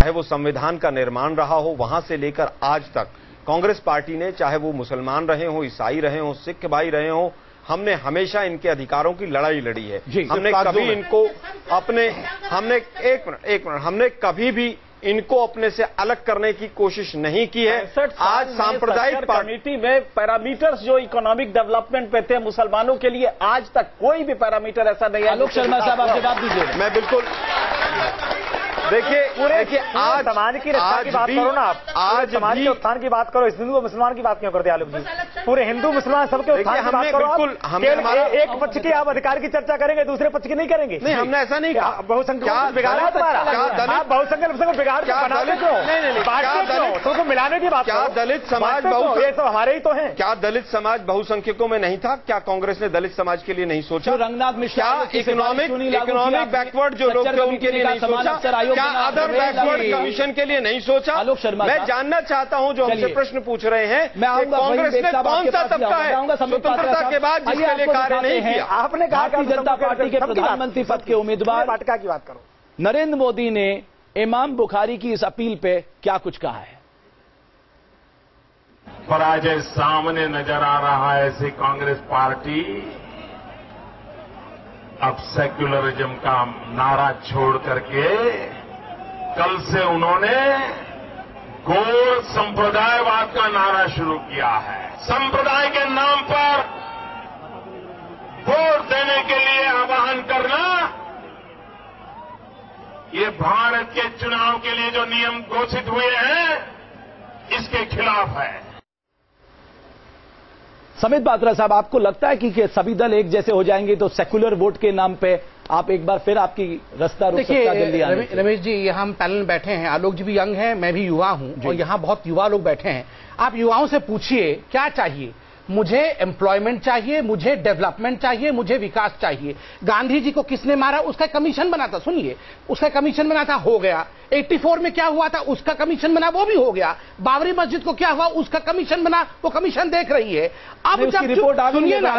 चाहे वो संविधान का निर्माण रहा हो वहां से लेकर आज तक कांग्रेस पार्टी ने, चाहे वो मुसलमान रहे हो, ईसाई रहे हो, सिख भाई रहे हो, हमने हमेशा इनके अधिकारों की लड़ाई लड़ी है। हमने कभी इनको अपने हमने कभी भी इनको अपने से अलग करने की कोशिश नहीं की है। आज सांप्रदायिक कमेटी में पैरामीटर्स जो इकोनॉमिक डेवलपमेंट पे थे मुसलमानों के लिए, आज तक कोई भी पैरामीटर ऐसा नहीं है। आलोक शर्मा साहब, आप जवाब दीजिए। मैं बिल्कुल देखिए आज समाज की रक्षा की बात करो ना, आप आज समाज के उत्थान की बात करो, हिंदू मुसलमान की बात क्यों करते आलोक जी? पूरे हिंदू मुसलमान सबके उत्थान की बात करो। एक पक्ष की आप अधिकार की चर्चा करेंगे, दूसरे पक्ष की नहीं करेंगे। नहीं, हमने ऐसा नहीं कहा। बहुसंख्यक बिगाड़ा तुम्हारा, बहुसंख्यक बिगाड़ तो मिलाने की बात। क्या दलित समाज ये तो हमारे ही तो है। क्या दलित समाज बहुसंख्यकों में नहीं था? क्या कांग्रेस ने दलित समाज के लिए नहीं सोचा? रंगनाथ मिश्रा, क्या इकोनॉमिक बैकवर्ड जो लोग थे उनके लिए नहीं सोचा? क्या अदर बैकवर्ड कमीशन के लिए नहीं सोचा? आलोक शर्मा, मैं जानना चाहता हूं जो हमसे प्रश्न पूछ रहे हैं, कांग्रेस ने कौन सा तबका है स्वतंत्रता के बाद जिसके लिए कार्य नहीं किया? आपने कहा भारतीय जनता पार्टी के प्रधानमंत्री पद के उम्मीदवार वाटका की बात करो। नरेंद्र मोदी ने इमाम बुखारी की इस अपील पे क्या कुछ कहा है? पराजय सामने नजर आ रहा है ऐसी कांग्रेस पार्टी अब सेक्युलरिज्म का नारा छोड़ करके कल से उन्होंने गौर संप्रदायवाद का नारा शुरू किया है। संप्रदाय के नाम पर वोट देने के लिए आह्वान करना ये भारत के चुनाव के लिए जो नियम घोषित हुए हैं इसके खिलाफ है। समित पात्रा साहब, आपको लगता है कि सभी दल एक जैसे हो जाएंगे तो सेक्युलर वोट के नाम पे आप एक बार फिर आपकी रास्ता रुक सकता है दिल्ली आने से? रमेश जी, यहाँ हम पैनल में बैठे हैं, आलोक जी भी यंग हैं, मैं भी युवा हूं और यहाँ बहुत युवा लोग बैठे हैं। आप युवाओं से पूछिए क्या चाहिए। मुझे एम्प्लॉयमेंट चाहिए, मुझे डेवलपमेंट चाहिए, मुझे विकास चाहिए। गांधी जी को किसने मारा? उसका कमीशन बना था। सुनिए, उसका कमीशन बना था, हो गया। 84 में क्या हुआ था? उसका कमीशन बना, वो भी हो गया। बाबरी मस्जिद को क्या हुआ? उसका कमीशन बना, वो कमीशन देख रही है। अब जब रिपोर्ट सुनिए ना,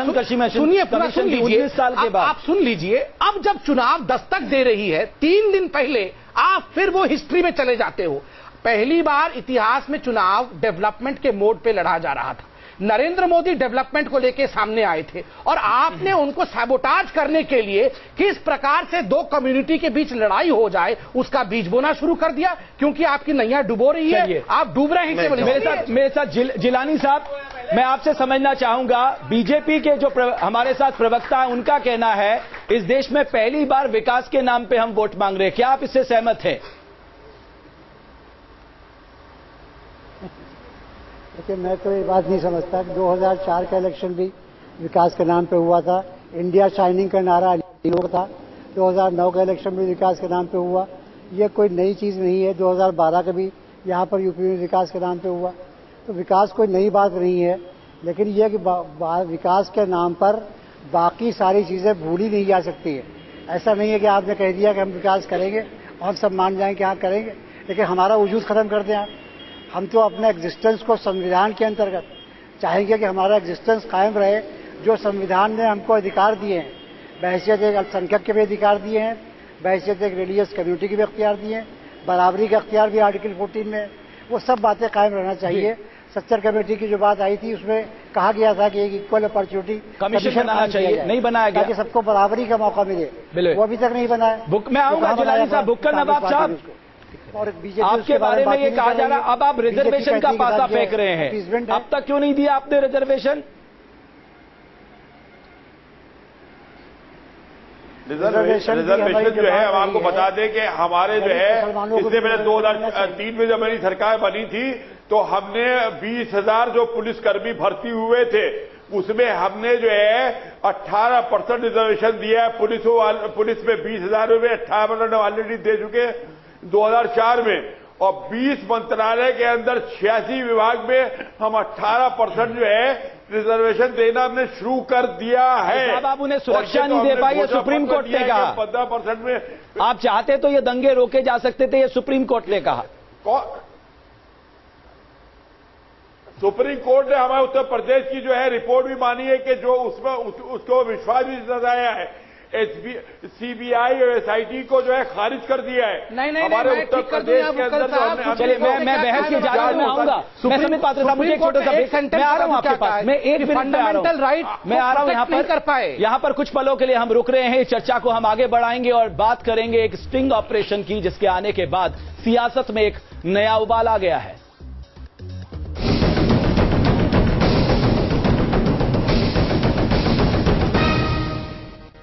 सुनिए, सुन लीजिए, आप सुन लीजिए। अब जब चुनाव दस्तक दे रही है, 3 दिन पहले आप फिर वो हिस्ट्री में चले जाते हो। पहली बार इतिहास में चुनाव डेवलपमेंट के मोड पे लड़ा जा रहा था। नरेंद्र मोदी डेवलपमेंट को लेकर सामने आए थे और आपने उनको सैबोटाज करने के लिए किस प्रकार से दो कम्युनिटी के बीच लड़ाई हो जाए उसका बीज बोना शुरू कर दिया, क्योंकि आपकी नैया डुबो रही है, आप डूब रहे हैं। मेरे साथ जिलानी साहब, मैं आपसे समझना चाहूंगा, बीजेपी के जो हमारे साथ प्रवक्ता है उनका कहना है इस देश में पहली बार विकास के नाम पे हम वोट मांग रहे हैं, क्या आप इससे सहमत हैं? देखिए, मैं तो ये बात नहीं समझता कि 2004 का इलेक्शन भी विकास के नाम पे हुआ था। इंडिया शाइनिंग का नारा लोग था। 2009 का इलेक्शन भी विकास के नाम पे हुआ। ये कोई नई चीज नहीं है। 2012 का भी यहाँ पर यूपी में विकास के नाम पे हुआ। तो विकास कोई नई बात नहीं है, लेकिन यह कि विकास के नाम पर बाकी सारी चीजें भूली नहीं जा सकती है। ऐसा नहीं है कि आपने कह दिया कि हम विकास करेंगे और सब मान जाएं कि हाँ करेंगे, लेकिन हमारा वजूद खत्म कर दें आप। हम तो अपने एग्जिस्टेंस को संविधान के अंतर्गत चाहेंगे कि हमारा एग्जिस्टेंस कायम रहे। जो संविधान ने हमको अधिकार दिए हैं, बहैसियत एक अल्पसंख्यक के भी अधिकार दिए हैं, बहैसियत एक रिलीजियस कम्युनिटी के भी अख्तियार दिए हैं, बराबरी का अख्तियार भी आर्टिकल 14 में, वो सब बातें कायम रहना चाहिए। सच्चर कमेटी की जो बात आई थी उसमें कहा गया था कि एक इक्वल अपॉर्चुनिटी कमीशन बनाना चाहिए, नहीं बनाया गया ताकि सबको बराबरी का मौका मिले। वो अभी तक नहीं बना है। मैं आऊंगा जिलानी साहब, भुक्कड़ नवाब साहब, और आपके बारे में ये कहा जा रहा है अब आप रिजर्वेशन का पासा फेंक रहे हैं, अब तक क्यों नहीं दिया आपने रिजर्वेशन? रिजर्वेशन जो है, हम आपको बता दें कि हमारे जो है इससे पहले 2003 में जब मेरी सरकार बनी थी तो हमने 20,000 जो पुलिसकर्मी भर्ती हुए थे उसमें हमने जो है 18% रिजर्वेशन दिया है। पुलिस में 20,000 में 18% ऑलरेडी दे चुके 2004 में, और 20 मंत्रालय के अंदर 86 विभाग में हम 18% जो है रिजर्वेशन देना हमने शुरू कर दिया है। आप उन्हें सुरक्षा नहीं दे पाई, ये सुप्रीम कोर्ट ने कहा। 15% में आप चाहते तो ये दंगे रोके जा सकते थे, ये सुप्रीम कोर्ट ने कहा। सुप्रीम कोर्ट ने हमारे उत्तर प्रदेश की जो है रिपोर्ट भी मानी है कि जो उसमें उसको विश्वास भी जताया है। सीबीआई और एसआईटी को जो है खारिज कर दिया है। नहीं, हमारे उत्तर प्रदेश के अंदर जो हमने चलिए मैं बहस की इजाजत में आऊंगा। मैं सुमित पात्रा साहब, मुझे एक छोटा सा मैं आ रहा हूं आपके पास, मैं एक फंडामेंटल राइट मैं आ रहा हूं यहाँ पर कुछ पलों के लिए हम रुक रहे हैं। इस चर्चा को हम आगे बढ़ाएंगे और बात करेंगे एक स्टिंग ऑपरेशन की, जिसके आने के बाद सियासत में एक नया उबाल आ गया है।